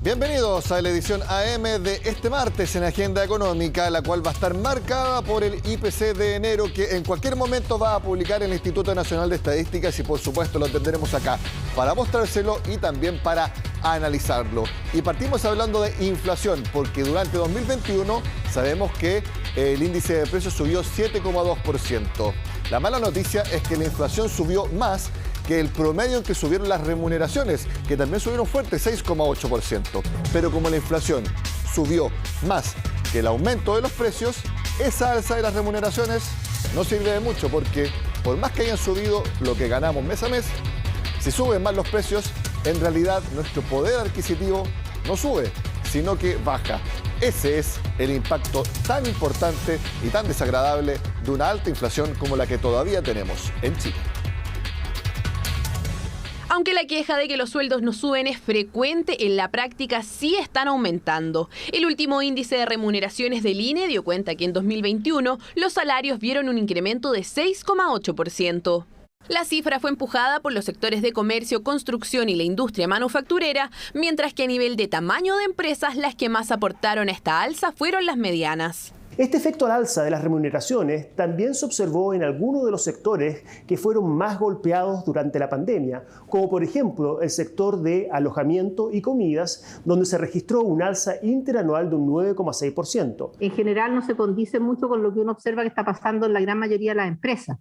Bienvenidos a la edición AM de este martes en Agenda Económica, la cual va a estar marcada por el IPC de enero, que en cualquier momento va a publicar el Instituto Nacional de Estadísticas y por supuesto lo tendremos acá para mostrárselo y también para analizarlo. Y partimos hablando de inflación, porque durante 2021 sabemos que el índice de precios subió 7,2%. La mala noticia es que la inflación subió más que el promedio en que subieron las remuneraciones, que también subieron fuerte, 6,8%. Pero como la inflación subió más que el aumento de los precios, esa alza de las remuneraciones no sirve de mucho, porque por más que hayan subido lo que ganamos mes a mes, si suben más los precios, en realidad nuestro poder adquisitivo no sube, sino que baja. Ese es el impacto tan importante y tan desagradable de una alta inflación como la que todavía tenemos en Chile. Aunque la queja de que los sueldos no suben es frecuente, en la práctica sí están aumentando. El último índice de remuneraciones del INE dio cuenta que en 2021 los salarios vieron un incremento de 6,8%. La cifra fue empujada por los sectores de comercio, construcción y la industria manufacturera, mientras que a nivel de tamaño de empresas, las que más aportaron a esta alza fueron las medianas. Este efecto al alza de las remuneraciones también se observó en algunos de los sectores que fueron más golpeados durante la pandemia, como por ejemplo el sector de alojamiento y comidas, donde se registró un alza interanual de un 9,6%. En general no se condice mucho con lo que uno observa que está pasando en la gran mayoría de las empresas.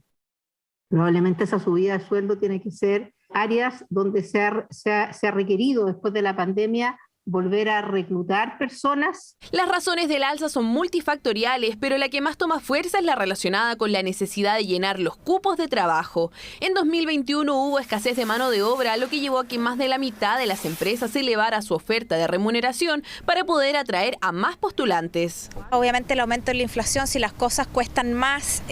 Probablemente esa subida de sueldo tiene que ser áreas donde se ha requerido después de la pandemia volver a reclutar personas. Las razones del alza son multifactoriales, pero la que más toma fuerza es la relacionada con la necesidad de llenar los cupos de trabajo. En 2021 hubo escasez de mano de obra, lo que llevó a que más de la mitad de las empresas elevara su oferta de remuneración para poder atraer a más postulantes. Obviamente el aumento de la inflación, si las cosas cuestan más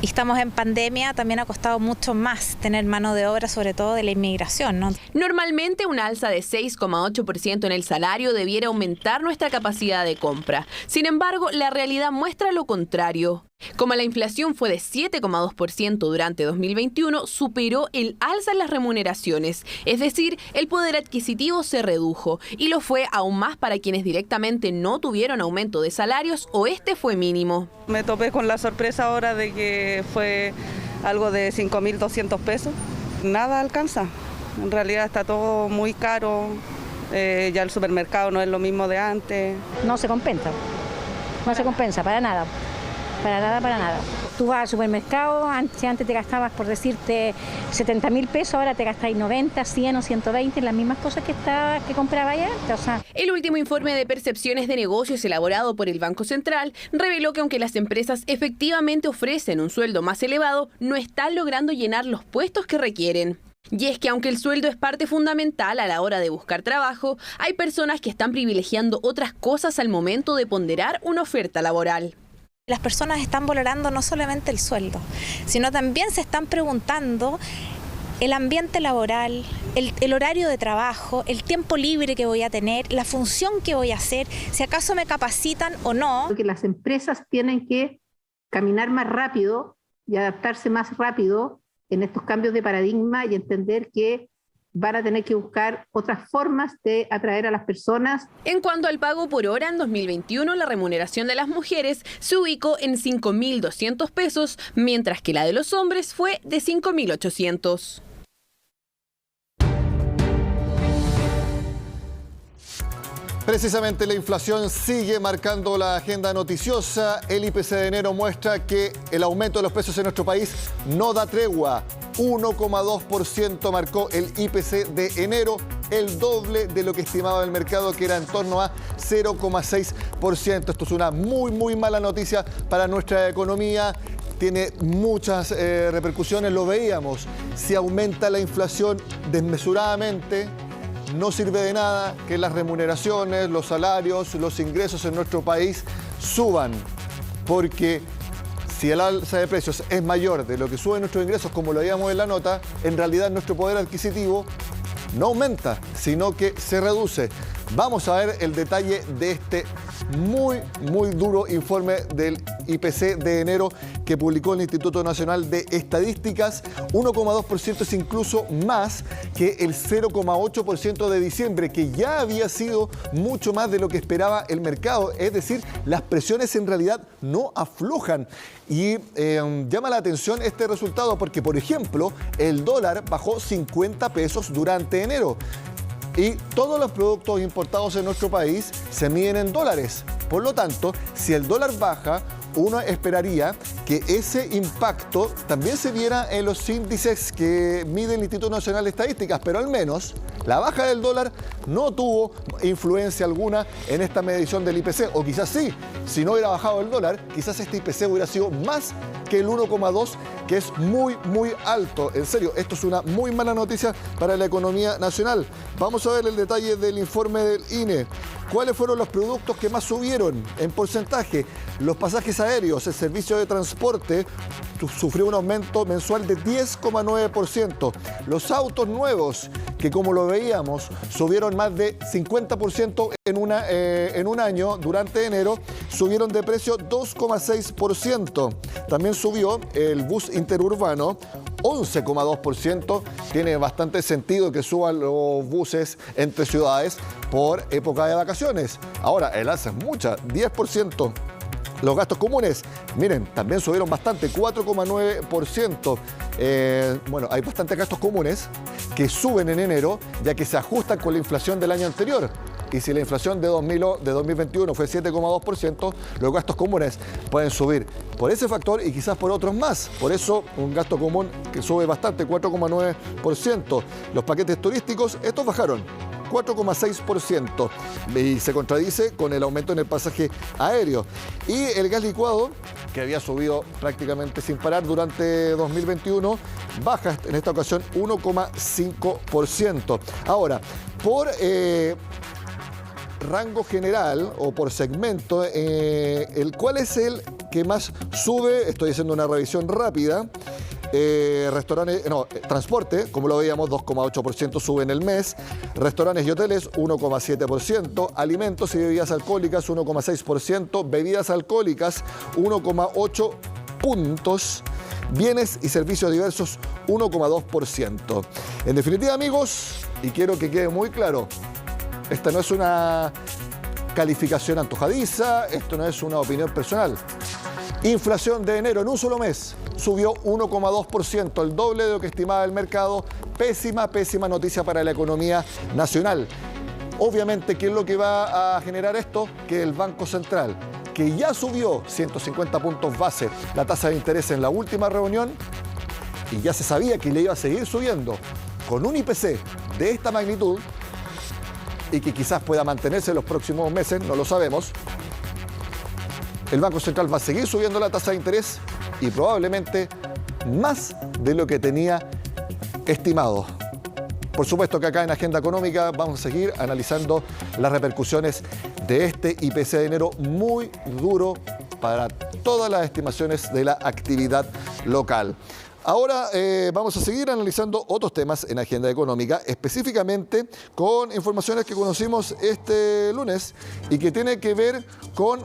y estamos en pandemia, también ha costado mucho más tener mano de obra, sobre todo de la inmigración, ¿no? Normalmente una alza de 6,8% en el salario debiera aumentar nuestra capacidad de compra. Sin embargo, la realidad muestra lo contrario. Como la inflación fue de 7,2% durante 2021, superó el alza en las remuneraciones, es decir, el poder adquisitivo se redujo y lo fue aún más para quienes directamente no tuvieron aumento de salarios o este fue mínimo. Me topé con la sorpresa ahora de que fue algo de 5.200 pesos. Nada alcanza, en realidad está todo muy caro, ya el supermercado no es lo mismo de antes. No se compensa para nada. Para nada. Tú vas al supermercado, antes te gastabas, por decirte, 70.000 pesos, ahora te gastáis 90, 100 o 120 en las mismas cosas que comprabas antes. O sea. El último informe de percepciones de negocios elaborado por el Banco Central reveló que aunque las empresas efectivamente ofrecen un sueldo más elevado, no están logrando llenar los puestos que requieren. Y es que aunque el sueldo es parte fundamental a la hora de buscar trabajo, hay personas que están privilegiando otras cosas al momento de ponderar una oferta laboral. Las personas están valorando no solamente el sueldo, sino también se están preguntando el ambiente laboral, el horario de trabajo, el tiempo libre que voy a tener, la función que voy a hacer, si acaso me capacitan o no. Porque las empresas tienen que caminar más rápido y adaptarse más rápido en estos cambios de paradigma y entender que van a tener que buscar otras formas de atraer a las personas. En cuanto al pago por hora, en 2021 la remuneración de las mujeres se ubicó en 5.200 pesos, mientras que la de los hombres fue de 5.800. Precisamente la inflación sigue marcando la agenda noticiosa. El IPC de enero muestra que el aumento de los precios en nuestro país no da tregua. 1,2% marcó el IPC de enero, el doble de lo que estimaba el mercado, que era en torno a 0,6%. Esto es una muy mala noticia para nuestra economía. Tiene muchas repercusiones, lo veíamos. Si aumenta la inflación desmesuradamente, no sirve de nada que las remuneraciones, los salarios, los ingresos en nuestro país suban, porque si el alza de precios es mayor de lo que suben nuestros ingresos, como lo veíamos en la nota, en realidad nuestro poder adquisitivo no aumenta, sino que se reduce. Vamos a ver el detalle de este muy duro informe del IPC de enero que publicó el Instituto Nacional de Estadísticas. 1,2% es incluso más que el 0,8% de diciembre, que ya había sido mucho más de lo que esperaba el mercado. Es decir, las presiones en realidad no aflojan. Y llama la atención este resultado porque, por ejemplo, el dólar bajó 50 pesos durante enero. Y todos los productos importados en nuestro país se miden en dólares. Por lo tanto, si el dólar baja, uno esperaría que ese impacto también se viera en los índices que mide el Instituto Nacional de Estadísticas, pero al menos la baja del dólar no tuvo influencia alguna en esta medición del IPC, o quizás sí, si no hubiera bajado el dólar, quizás este IPC hubiera sido más que el 1,2, que es muy alto. En serio, esto es una muy mala noticia para la economía nacional. Vamos a ver el detalle del informe del INE. ¿Cuáles fueron los productos que más subieron en porcentaje? Los pasajes aéreos, el servicio de transporte sufrió un aumento mensual de 10,9%. Los autos nuevos, que como lo veíamos, subieron más de 50% en un año durante enero, subieron de precio 2,6%. También subió el bus interurbano 11,2%. Tiene bastante sentido que suban los buses entre ciudades por época de vacaciones. Ahora, el alza es mucha, 10%. Los gastos comunes, miren, también subieron bastante, 4,9%. Bueno, hay bastantes gastos comunes que suben en enero, ya que se ajustan con la inflación del año anterior. Y si la inflación de 2021 fue 7,2%, los gastos comunes pueden subir por ese factor y quizás por otros más. Por eso, un gasto común que sube bastante, 4,9%. Los paquetes turísticos, estos bajaron 4,6%, y se contradice con el aumento en el pasaje aéreo. Y el gas licuado, que había subido prácticamente sin parar durante 2021, baja en esta ocasión 1,5%. Ahora, por rango general o por segmento, ¿cuál es el que más sube? Estoy haciendo una revisión rápida. Transporte, como lo veíamos, 2,8% sube en el mes. Restaurantes y hoteles, 1,7%. Alimentos y bebidas alcohólicas, 1,6%. Bebidas alcohólicas, 1,8 puntos. Bienes y servicios diversos, 1,2%. En definitiva, amigos, y quiero que quede muy claro, esta no es una calificación antojadiza, esto no es una opinión personal. Inflación de enero en un solo mes subió 1,2%, el doble de lo que estimaba el mercado. Pésima noticia para la economía nacional. Obviamente, ¿qué es lo que va a generar esto? Que el Banco Central, que ya subió 150 puntos base la tasa de interés en la última reunión, y ya se sabía que le iba a seguir subiendo con un IPC de esta magnitud, y que quizás pueda mantenerse en los próximos meses, no lo sabemos. El Banco Central va a seguir subiendo la tasa de interés y probablemente más de lo que tenía estimado. Por supuesto que acá en Agenda Económica vamos a seguir analizando las repercusiones de este IPC de enero muy duro para todas las estimaciones de la actividad local. Ahora vamos a seguir analizando otros temas en Agenda Económica, específicamente con informaciones que conocimos este lunes y que tiene que ver con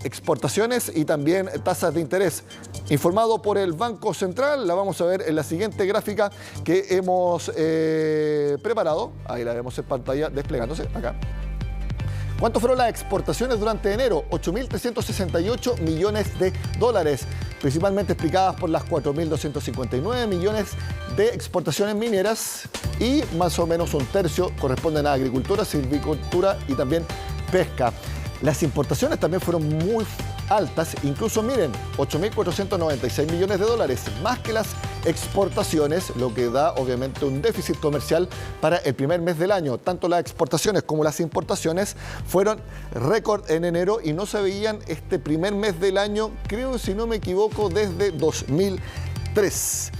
exportaciones y también tasas de interés. Informado por el Banco Central, la vamos a ver en la siguiente gráfica que hemos preparado. Ahí la vemos en pantalla desplegándose acá. ¿Cuánto fueron las exportaciones durante enero? 8.368 millones de dólares, principalmente explicadas por las 4.259 millones de exportaciones mineras y más o menos un tercio corresponden a agricultura, silvicultura y también pesca. Las importaciones también fueron muy altas, incluso miren, 8.496 millones de dólares, más que las exportaciones, lo que da obviamente un déficit comercial para el primer mes del año. Tanto las exportaciones como las importaciones fueron récord en enero y no se veían este primer mes del año, creo, si no me equivoco, desde 2003.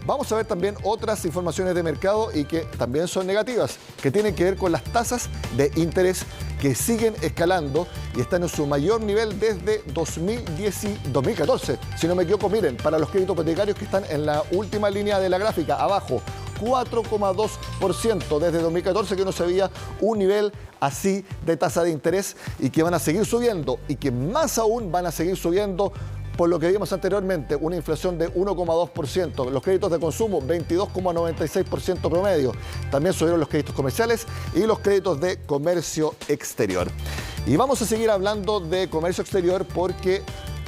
Vamos a ver también otras informaciones de mercado y que también son negativas, que tienen que ver con las tasas de interés que siguen escalando y están en su mayor nivel desde 2014. Si no me equivoco, miren, para los créditos hipotecarios que están en la última línea de la gráfica, abajo, 4,2%. Desde 2014 que no se veía un nivel así de tasa de interés y que van a seguir subiendo y que más aún van a seguir subiendo por lo que vimos anteriormente, una inflación de 1,2%. Los créditos de consumo, 22,96% promedio. También subieron los créditos comerciales y los créditos de comercio exterior. Y vamos a seguir hablando de comercio exterior porque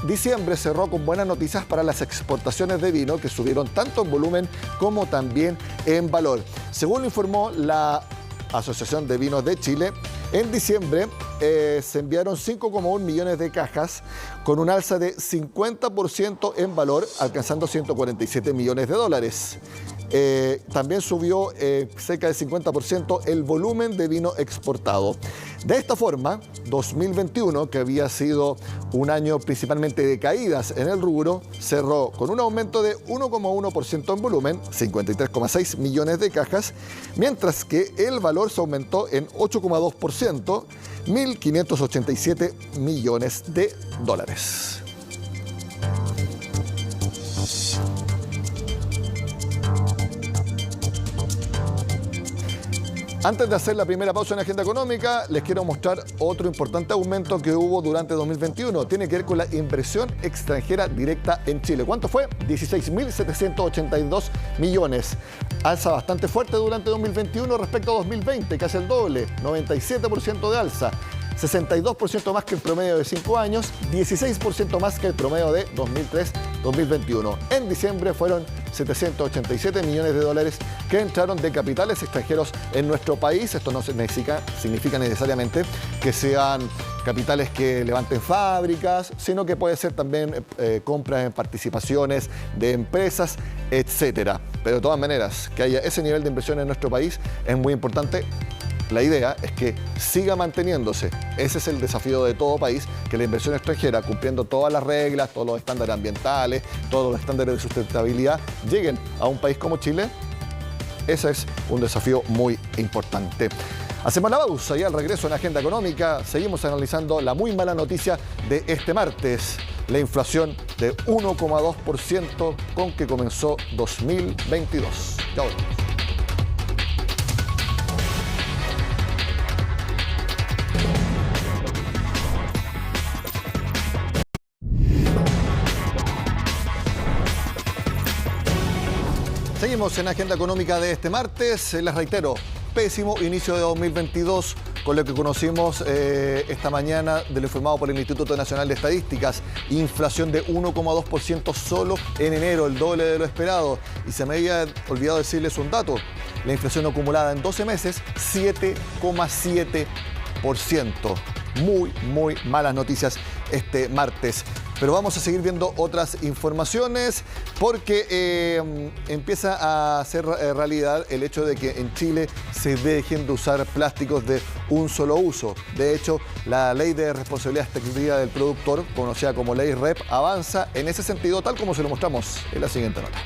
diciembre cerró con buenas noticias para las exportaciones de vino, que subieron tanto en volumen como también en valor. Según lo informó la Asociación de Vinos de Chile, en diciembre se enviaron 5,1 millones de cajas con un alza de 50% en valor, alcanzando 147 millones de dólares. También subió cerca del 50% el volumen de vino exportado. De esta forma, 2021, que había sido un año principalmente de caídas en el rubro, cerró con un aumento de 1,1% en volumen, 53,6 millones de cajas, mientras que el valor se aumentó en 8,2%, 1.587 millones de dólares. Antes de hacer la primera pausa en la agenda económica, les quiero mostrar otro importante aumento que hubo durante 2021. Tiene que ver con la inversión extranjera directa en Chile. ¿Cuánto fue? 16.782 millones. Alza bastante fuerte durante 2021 respecto a 2020, casi el doble, 97% de alza. 62% más que el promedio de 5 años, 16% más que el promedio de 2003-2021. En diciembre fueron 787 millones de dólares que entraron de capitales extranjeros en nuestro país. Esto no significa necesariamente que sean capitales que levanten fábricas, sino que puede ser también compras en participaciones de empresas, etcétera. Pero de todas maneras, que haya ese nivel de inversión en nuestro país es muy importante. La idea es que siga manteniéndose. Ese es el desafío de todo país, que la inversión extranjera, cumpliendo todas las reglas, todos los estándares ambientales, todos los estándares de sustentabilidad, lleguen a un país como Chile. Ese es un desafío muy importante. Hacemos la pausa y al regreso en la agenda económica seguimos analizando la muy mala noticia de este martes, la inflación de 1,2% con que comenzó 2022. Ya volvemos. Seguimos en la agenda económica de este martes. Les reitero, pésimo inicio de 2022 con lo que conocimos esta mañana de lo informado por el Instituto Nacional de Estadísticas. Inflación de 1,2% solo en enero, el doble de lo esperado. Y se me había olvidado decirles un dato. La inflación acumulada en 12 meses, 7,7%. Muy malas noticias este martes. Pero vamos a seguir viendo otras informaciones porque empieza a ser realidad el hecho de que en Chile se dejen de usar plásticos de un solo uso. De hecho, la Ley de Responsabilidad Extendida del Productor, conocida como Ley REP, avanza en ese sentido, tal como se lo mostramos en la siguiente nota.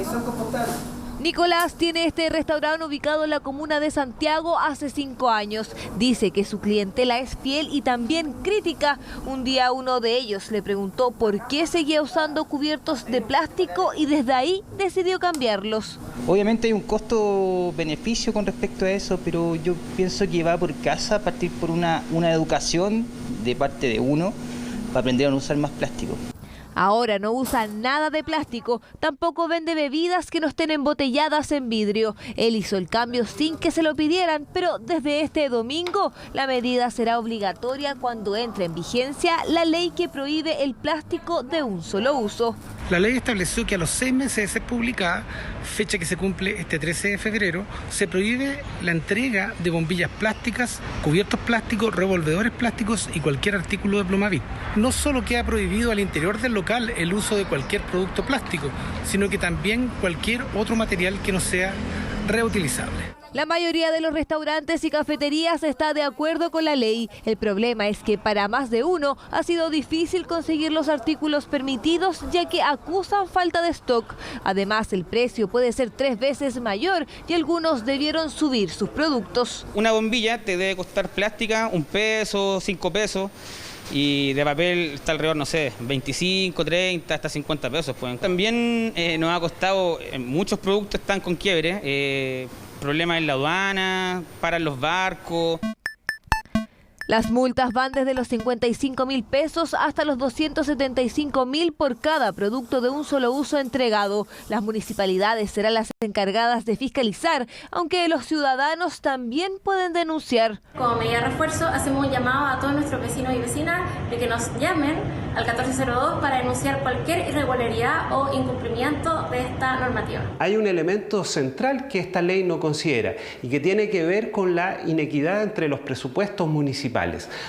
Son compostables. Nicolás tiene este restaurante ubicado en la comuna de Santiago hace 5 años. Dice que su clientela es fiel y también crítica. Un día uno de ellos le preguntó por qué seguía usando cubiertos de plástico y desde ahí decidió cambiarlos. Obviamente hay un costo-beneficio con respecto a eso, pero yo pienso que va por casa, a partir por una educación de parte de uno para aprender a no usar más plástico. Ahora no usa nada de plástico, tampoco vende bebidas que no estén embotelladas en vidrio. Él hizo el cambio sin que se lo pidieran, pero desde este domingo la medida será obligatoria cuando entre en vigencia la ley que prohíbe el plástico de un solo uso. La ley estableció que a los 6 meses de ser publicada, fecha que se cumple este 13 de febrero, se prohíbe la entrega de bombillas plásticas, cubiertos plásticos, revolvedores plásticos y cualquier artículo de Plumavit. No solo queda prohibido al interior del local el uso de cualquier producto plástico, sino que también cualquier otro material que no sea reutilizable. La mayoría de los restaurantes y cafeterías está de acuerdo con la ley. El problema es que para más de uno ha sido difícil conseguir los artículos permitidos, ya que acusan falta de stock. Además, el precio puede ser 3 veces mayor y algunos debieron subir sus productos. Una bombilla te debe costar plástica 1 peso, 5 pesos. y de papel está alrededor, no sé, 25, 30, hasta 50 pesos. Pues. También nos ha costado, muchos productos están con quiebre, problemas en la aduana, paran los barcos. Las multas van desde los 55.000 pesos hasta los 275.000 por cada producto de un solo uso entregado. Las municipalidades serán las encargadas de fiscalizar, aunque los ciudadanos también pueden denunciar. Como medida de refuerzo, hacemos un llamado a todos nuestros vecinos y vecinas de que nos llamen al 1402 para denunciar cualquier irregularidad o incumplimiento de esta normativa. Hay un elemento central que esta ley no considera y que tiene que ver con la inequidad entre los presupuestos municipales.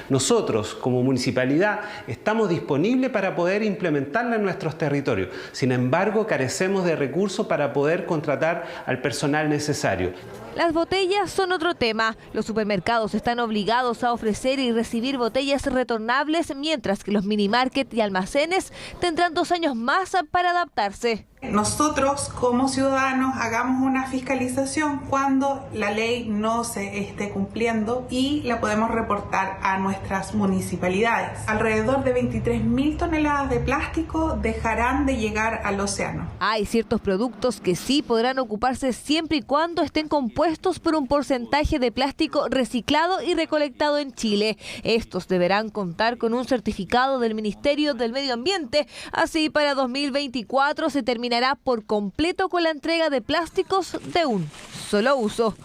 Nosotros, como municipalidad, estamos disponibles para poder implementarla en nuestros territorios. Sin embargo, carecemos de recursos para poder contratar al personal necesario. Las botellas son otro tema. Los supermercados están obligados a ofrecer y recibir botellas retornables, mientras que los minimarket y almacenes tendrán 2 años más para adaptarse. Nosotros como ciudadanos hagamos una fiscalización cuando la ley no se esté cumpliendo y la podemos reportar a nuestras municipalidades. Alrededor de 23.000 toneladas de plástico dejarán de llegar al océano. Hay ciertos productos que sí podrán ocuparse siempre y cuando estén compuestos por un porcentaje de plástico reciclado y recolectado en Chile. Estos deberán contar con un certificado del Ministerio del Medio Ambiente. Así, para 2024 se terminará por completo con la entrega de plásticos de un solo uso.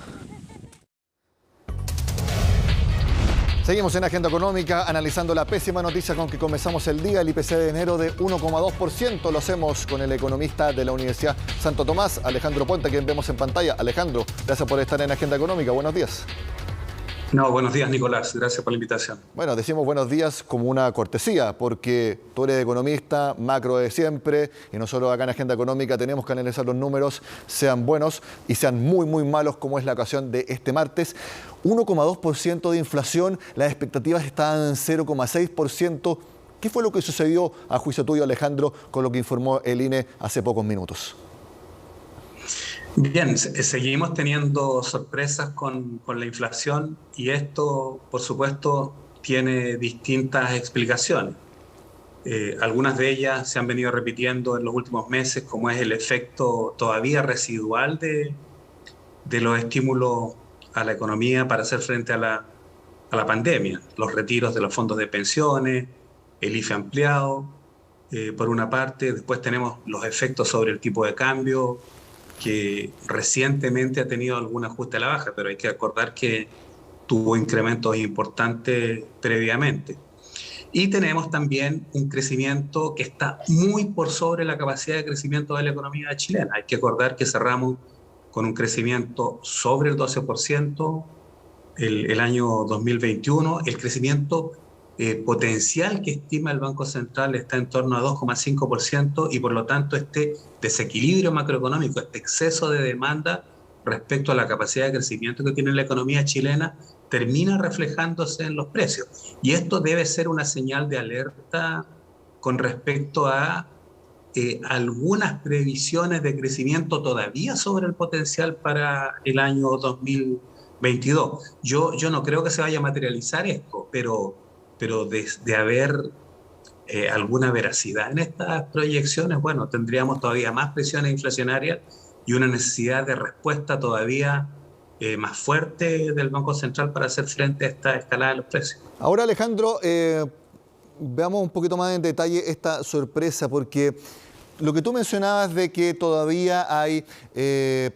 Seguimos en Agenda Económica analizando la pésima noticia con que comenzamos el día, el IPC de enero de 1,2%. Lo hacemos con el economista de la Universidad Santo Tomás, Alejandro Puente, a quien vemos en pantalla. Alejandro, gracias por estar en Agenda Económica. Buenos días. No, buenos días, Nicolás. Gracias por la invitación. Bueno, decimos buenos días como una cortesía, porque tú eres economista, macro de siempre, y nosotros acá en Agenda Económica tenemos que analizar los números, sean buenos y sean muy, muy malos, como es la ocasión de este martes. 1,2% de inflación, las expectativas estaban en 0,6%. ¿Qué fue lo que sucedió, a juicio tuyo, Alejandro, con lo que informó el INE hace pocos minutos? Bien, seguimos teniendo sorpresas con la inflación y esto, por supuesto, tiene distintas explicaciones. Algunas de ellas se han venido repitiendo en los últimos meses, como es el efecto todavía residual de los estímulos a la economía para hacer frente a la pandemia. Los retiros de los fondos de pensiones, el IFE ampliado, por una parte. Después tenemos los efectos sobre el tipo de cambio, que recientemente ha tenido algún ajuste a la baja, pero hay que acordar que tuvo incrementos importantes previamente. Y tenemos también un crecimiento que está muy por sobre la capacidad de crecimiento de la economía chilena. Hay que acordar que cerramos con un crecimiento sobre el 12% el año 2021. El crecimiento potencial que estima el Banco Central está en torno a 2,5% y por lo tanto este desequilibrio macroeconómico, este exceso de demanda respecto a la capacidad de crecimiento que tiene la economía chilena termina reflejándose en los precios. Y esto debe ser una señal de alerta con respecto a algunas previsiones de crecimiento todavía sobre el potencial para el año 2022. Yo no creo que se vaya a materializar esto, pero de haber alguna veracidad en estas proyecciones, bueno, tendríamos todavía más presiones inflacionarias y una necesidad de respuesta todavía más fuerte del Banco Central para hacer frente a esta escalada de los precios. Ahora, Alejandro, veamos un poquito más en detalle esta sorpresa, porque lo que tú mencionabas de que todavía hay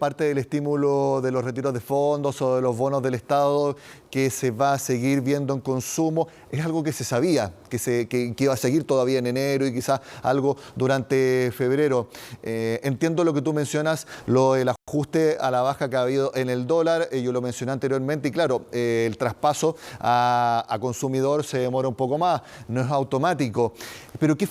parte del estímulo de los retiros de fondos o de los bonos del Estado que se va a seguir viendo en consumo, es algo que se sabía, que iba a seguir todavía en enero y quizás algo durante febrero. Entiendo lo que tú mencionas, el ajuste a la baja que ha habido en el dólar, yo lo mencioné anteriormente, y claro, el traspaso a consumidor se demora un poco más, no es automático. Pero ¿qué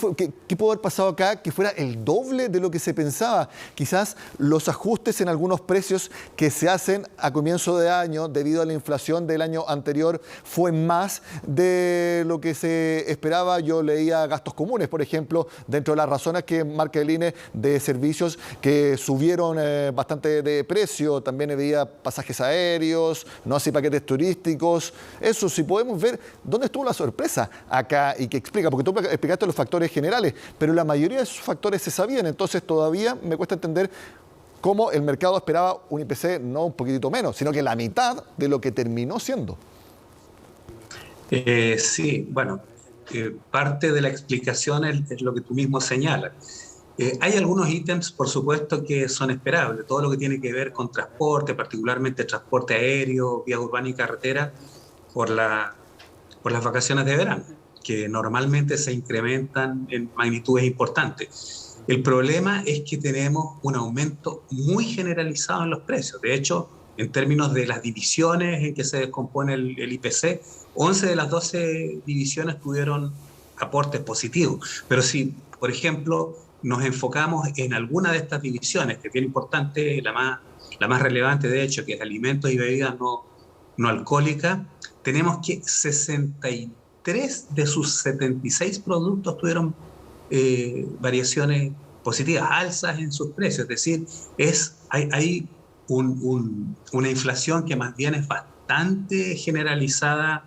pudo haber pasado acá que fuera el doble de lo que se pensaba? Quizás los ajustes en algunos precios que se hacen a comienzo de año debido a la inflación del año anterior fue más de lo que se esperaba. Yo leía gastos comunes, por ejemplo, dentro de las razones que marca el INE de servicios que subieron bastante parte de precio también había pasajes aéreos, no así paquetes turísticos. Eso, si podemos ver dónde estuvo la sorpresa acá y qué explica, porque tú explicaste los factores generales, pero la mayoría de esos factores se sabían, entonces todavía me cuesta entender cómo el mercado esperaba un IPC no un poquitito menos, sino que la mitad de lo que terminó siendo. Sí, bueno, parte de la explicación es lo que tú mismo señalas. Hay algunos ítems, por supuesto, que son esperables. Todo lo que tiene que ver con transporte, particularmente transporte aéreo, vía urbana y carretera, por las vacaciones de verano, que normalmente se incrementan en magnitudes importantes. El problema es que tenemos un aumento muy generalizado en los precios. De hecho, en términos de las divisiones en que se descompone el IPC, 11 de las 12 divisiones tuvieron aportes positivos. Pero si, por ejemplo, nos enfocamos en alguna de estas divisiones, que es bien importante, la más relevante de hecho, que es alimentos y bebidas no alcohólicas, tenemos que 63 de sus 76 productos tuvieron variaciones positivas, alzas en sus precios. Es decir, hay una inflación que más bien es bastante generalizada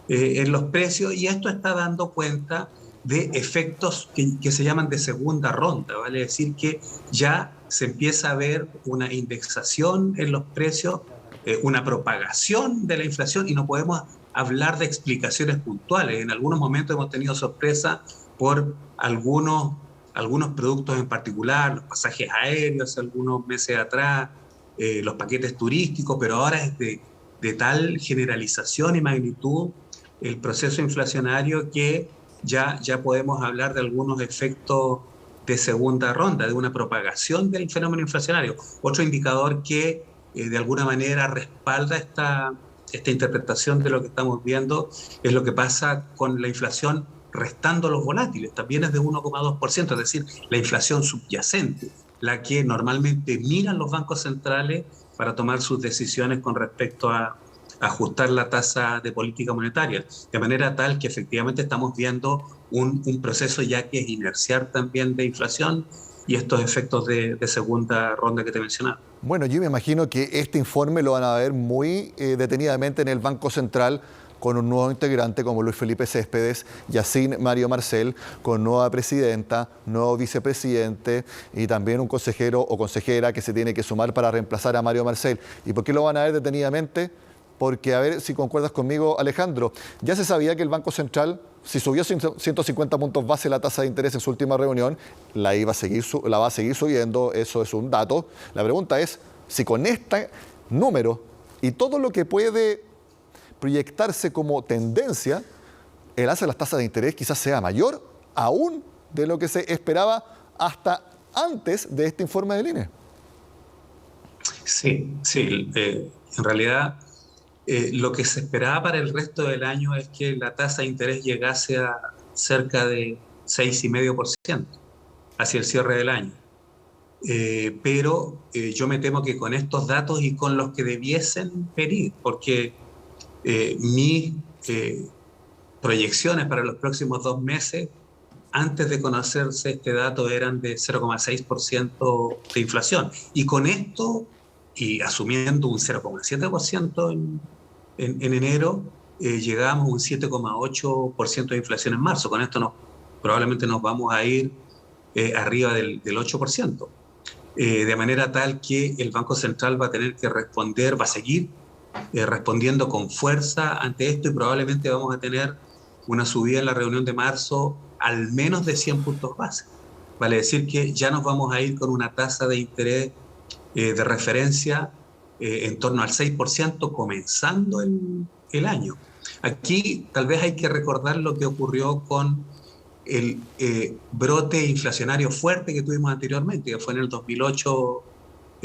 en los precios, y esto está dando cuenta de efectos que se llaman de segunda ronda, ¿vale? Es decir, que ya se empieza a ver una indexación en los precios, una propagación de la inflación, y no podemos hablar de explicaciones puntuales. En algunos momentos hemos tenido sorpresa por algunos productos en particular, los pasajes aéreos algunos meses atrás, los paquetes turísticos, pero ahora es de tal generalización y magnitud el proceso inflacionario que ya podemos hablar de algunos efectos de segunda ronda, de una propagación del fenómeno inflacionario. Otro indicador que de alguna manera respalda esta interpretación de lo que estamos viendo es lo que pasa con la inflación restando los volátiles. También es de 1,2%, es decir, la inflación subyacente, la que normalmente miran los bancos centrales para tomar sus decisiones con respecto a ajustar la tasa de política monetaria, de manera tal que efectivamente estamos viendo un proceso ya que es inercial también de inflación y estos efectos de segunda ronda que te mencionaba. Bueno, yo me imagino que este informe lo van a ver muy detenidamente en el Banco Central, con un nuevo integrante como Luis Felipe Céspedes, Yacine Mario Marcel, con nueva presidenta, nuevo vicepresidente y también un consejero o consejera que se tiene que sumar para reemplazar a Mario Marcel. ¿Y por qué lo van a ver detenidamente? Porque, a ver si concuerdas conmigo, Alejandro, ya se sabía que el Banco Central, si subió 150 puntos base la tasa de interés en su última reunión, la va a seguir subiendo, eso es un dato. La pregunta es si con este número y todo lo que puede proyectarse como tendencia, el alza de las tasas de interés quizás sea mayor aún de lo que se esperaba hasta antes de este informe del INE. Sí, en realidad lo que se esperaba para el resto del año es que la tasa de interés llegase a cerca de 6,5% hacia el cierre del año. Pero yo me temo que con estos datos y con los que debiesen venir, porque mis proyecciones para los próximos 2 meses, antes de conocerse este dato, eran de 0,6% de inflación. Y con esto, y asumiendo un 0,7% en enero, llegamos a un 7,8% de inflación en marzo. Con esto probablemente nos vamos a ir arriba del 8%. De manera tal que el Banco Central va a tener que responder, va a seguir respondiendo con fuerza ante esto, y probablemente vamos a tener una subida en la reunión de marzo al menos de 100 puntos base. Vale decir que ya nos vamos a ir con una tasa de interés de referencia en torno al 6% comenzando el año. Aquí tal vez hay que recordar lo que ocurrió con el brote inflacionario fuerte que tuvimos anteriormente, que fue en el 2008,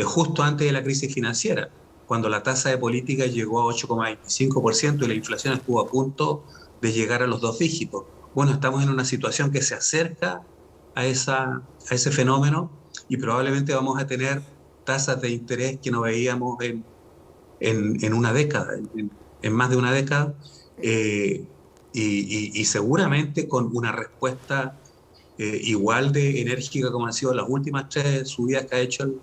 justo antes de la crisis financiera, cuando la tasa de política llegó a 8,25% y la inflación estuvo a punto de llegar a los 2 dígitos. Bueno, estamos en una situación que se acerca a ese fenómeno, y probablemente vamos a tener tasas de interés que no veíamos en una década, en más de una década, y seguramente con una respuesta igual de enérgica como han sido las últimas 3 subidas que ha hecho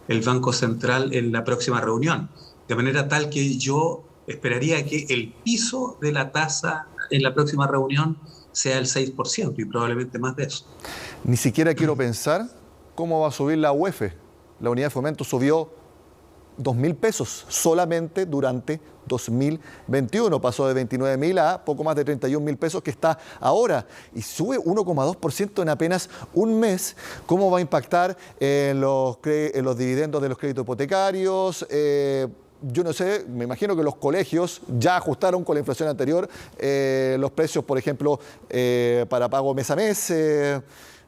el Banco Central en la próxima reunión, de manera tal que yo esperaría que el piso de la tasa en la próxima reunión sea el 6% y probablemente más de eso. Ni siquiera quiero pensar cómo va a subir la UF. La unidad de fomento subió 2.000 pesos solamente durante 2021. Pasó de 29.000 a poco más de 31.000 pesos que está ahora. Y sube 1,2% en apenas un mes. ¿Cómo va a impactar en los dividendos de los créditos hipotecarios? Yo no sé, me imagino que los colegios ya ajustaron con la inflación anterior los precios, por ejemplo, para pago mes a mes,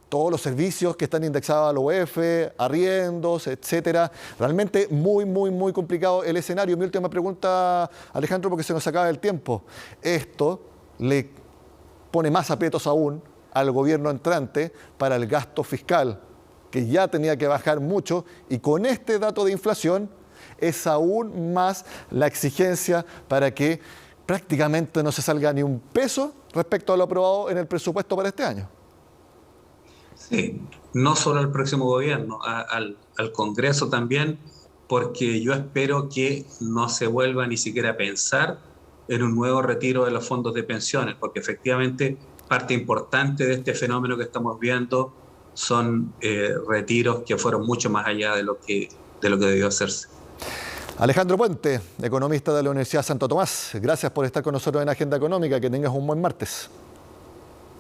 todos los servicios que están indexados a la UEF, arriendos, etcétera. Realmente muy complicado el escenario. Mi última pregunta, Alejandro, porque se nos acaba el tiempo. Esto le pone más aprietos aún al gobierno entrante para el gasto fiscal, que ya tenía que bajar mucho, y con este dato de inflación es aún más la exigencia para que prácticamente no se salga ni un peso respecto a lo aprobado en el presupuesto para este año. Sí, no solo al próximo gobierno, al Congreso también, porque yo espero que no se vuelva ni siquiera a pensar en un nuevo retiro de los fondos de pensiones, porque efectivamente parte importante de este fenómeno que estamos viendo son retiros que fueron mucho más allá de lo que debió hacerse. Alejandro Puente, economista de la Universidad Santo Tomás, gracias por estar con nosotros en Agenda Económica. Que tengas un buen martes.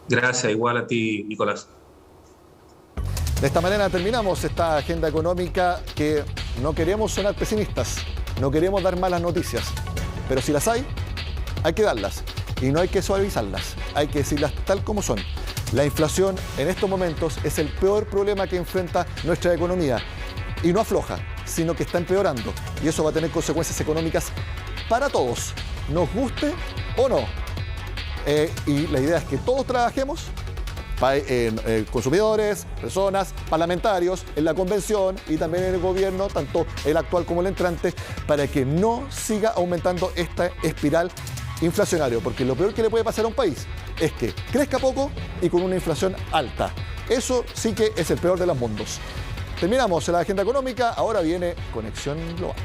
Gracias, igual a ti, Nicolás. De esta manera terminamos esta Agenda Económica, que no queremos sonar pesimistas, no queremos dar malas noticias, pero si las hay que darlas y no hay que suavizarlas, hay que decirlas tal como son. La inflación en estos momentos es el peor problema que enfrenta nuestra economía y no afloja, sino que está empeorando, y eso va a tener consecuencias económicas para todos, nos guste o no. Y la idea es que todos trabajemos, consumidores, personas, parlamentarios, en la convención y también en el gobierno, tanto el actual como el entrante, para que no siga aumentando esta espiral inflacionaria, porque lo peor que le puede pasar a un país es que crezca poco y con una inflación alta. Eso sí que es el peor de los mundos. Terminamos la Agenda Económica, ahora viene Conexión Global.